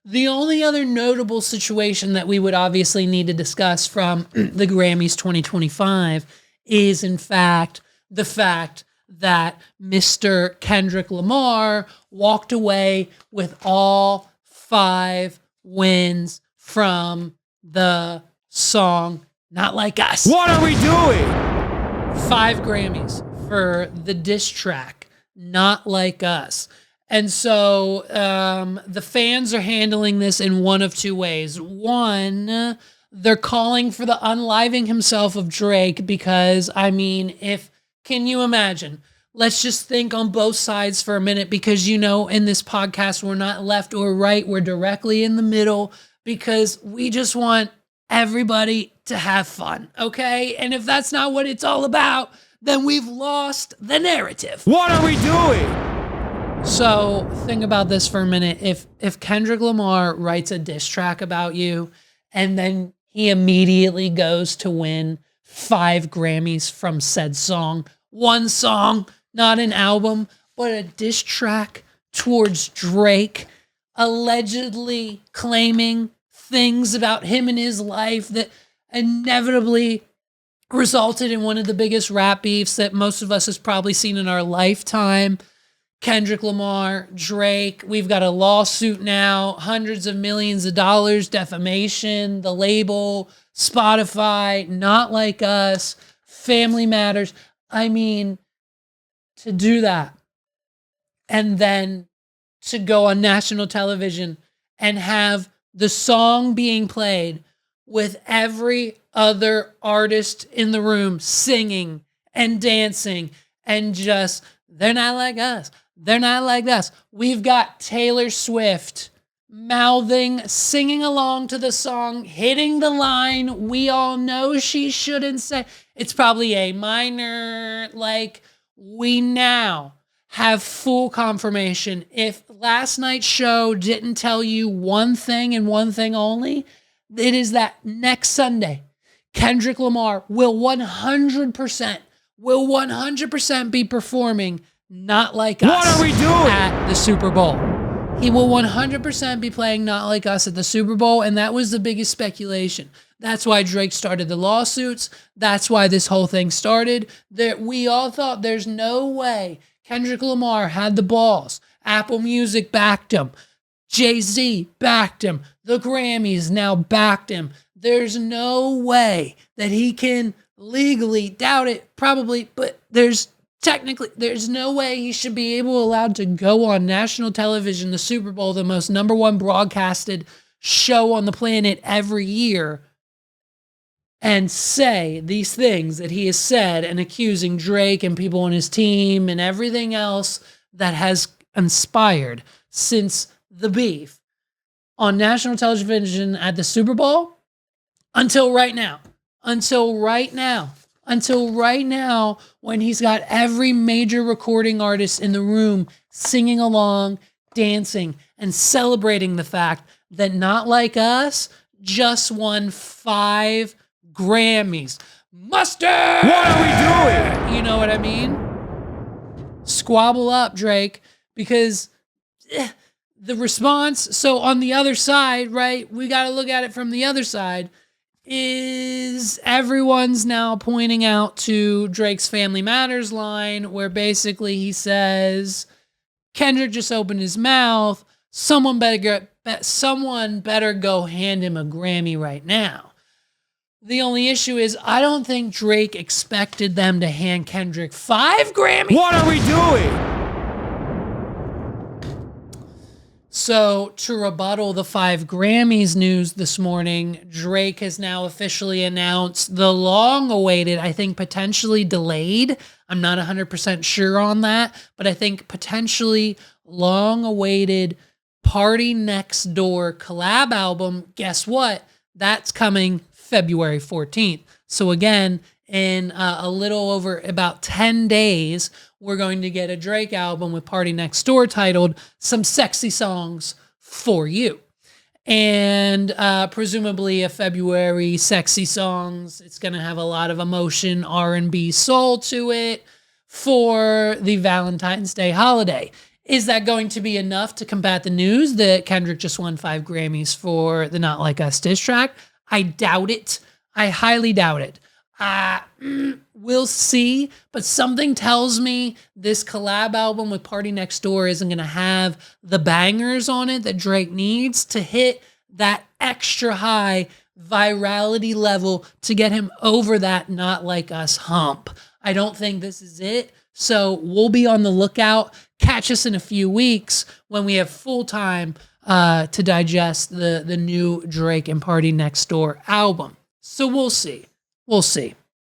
The only other notable situation that we would obviously need to discuss from the Grammys 2025 is, in fact, the fact that Mr. Kendrick Lamar walked away with all 5 wins from the song Not Like Us. What are we doing? 5 Grammys for the diss track Not Like Us. And so the fans are handling this in one of 2 ways. One, they're calling for the unliving himself of Drake because, I mean, can you imagine? Let's just think on both sides for a minute because, you know, in this podcast, we're not left or right. We're directly in the middle because we just want everybody to have fun, okay? And if that's not what it's all about, then we've lost the narrative. What are we doing? So think about this for a minute. If Kendrick Lamar writes a diss track about you and then he immediately goes to win 5 Grammys from said song, one song, not an album, but a diss track towards Drake, allegedly claiming things about him and his life that inevitably resulted in one of the biggest rap beefs that most of us has probably seen in our lifetime. Kendrick Lamar, Drake, we've got a lawsuit now, hundreds of millions of dollars, defamation, the label, Spotify, Not Like Us, Family Matters. I mean, to do that and then to go on national television and have the song being played with every other artist in the room singing and dancing and just, they're not like us. They're not like us. We've got Taylor Swift mouthing, singing along to the song, hitting the line we all know she shouldn't say. It's probably A minor. Like, we now have full confirmation. If last night's show didn't tell you one thing and one thing only, it is that next Sunday, Kendrick Lamar will 100% be performing Not Like Us. What are we doing? At the Super Bowl. He will 100% be playing Not Like Us at the Super Bowl, and that was the biggest speculation. That's why Drake started the lawsuits. That's why this whole thing started. That we all thought there's no way Kendrick Lamar had the balls. Apple Music backed him. Jay-Z backed him. The Grammys now backed him. There's no way that he can legally, doubt it, probably, but there's no way he should be allowed to go on national television, the Super Bowl, the most #1 broadcasted show on the planet every year, and say these things that he has said and accusing Drake and people on his team and everything else that has inspired since the beef on national television at the Super Bowl until right now, when he's got every major recording artist in the room singing along, dancing, and celebrating the fact that Not Like Us just won 5 Grammys. Mustard! What are we doing? You know what I mean? Squabble up, Drake, because the response, so on the other side, right, we got to look at it from the other side, is everyone's now pointing out to Drake's Family Matters line where basically he says, Kendrick just opened his mouth, someone better go hand him a Grammy right now. The only issue is I don't think Drake expected them to hand Kendrick 5 Grammys. What are we doing? So to rebuttal the 5 Grammys news this morning, Drake has now officially announced the long-awaited, I think potentially delayed, I'm not 100% sure on that, but I think potentially long-awaited Party Next Door collab album. Guess what? That's coming February 14th. So again, in a little over about 10 days, we're going to get a Drake album with Party Next Door titled Some Sexy Songs for You. And presumably a February sexy songs. It's going to have a lot of emotion, R&B, soul to it for the Valentine's Day holiday. Is that going to be enough to combat the news that Kendrick just won 5 Grammys for the Not Like Us diss track? I doubt it. I highly doubt it. We'll see, but something tells me this collab album with Party Next Door isn't going to have the bangers on it that Drake needs to hit that extra high virality level to get him over that Not Like Us hump. I don't think this is it. So we'll be on the lookout. Catch us in a few weeks when we have full time to digest the new Drake and Party Next Door album. So we'll see. We'll see.